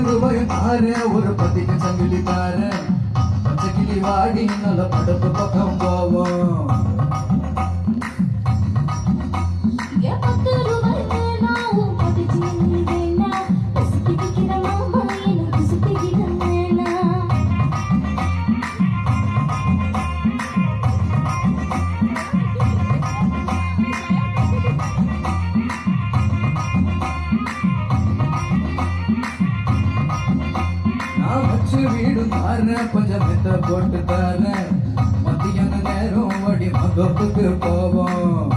ரூபாய் தார ஒரு பத்திக்கு சங்கிலி தார பச்சை கிளி வாடி நல்ல படப்பு பக்கம் போவோம். வீடும் தார கொஞ்சம் மெத்த போட்டு தார மத்தியான நேரம் வடி மகப்புக்கு போவோம்.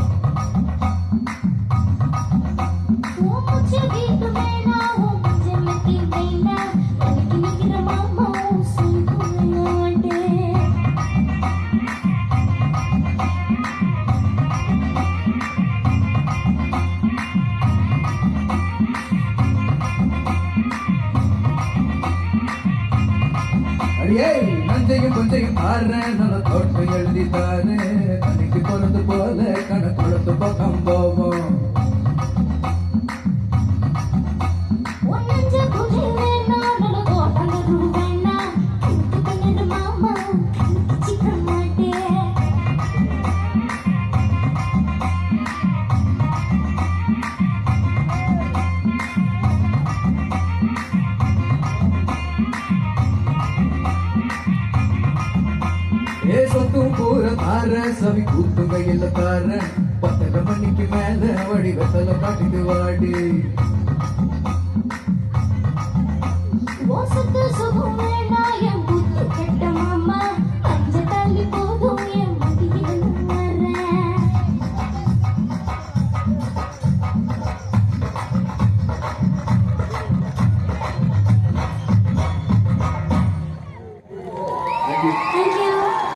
நஞ்சையும் கொஞ்சையும் தார நல்ல தோட்டம் எழுதி தார கணக்கு பொறுத்து போல கணக்குளத்து பக்கம் போவோம். சொத்தும் பூர தார சவி கூத்துங்க இல்ல தார 10 மணிக்கு மேல வடிவத்தல காட்டிட்டு வாடி. Thank you.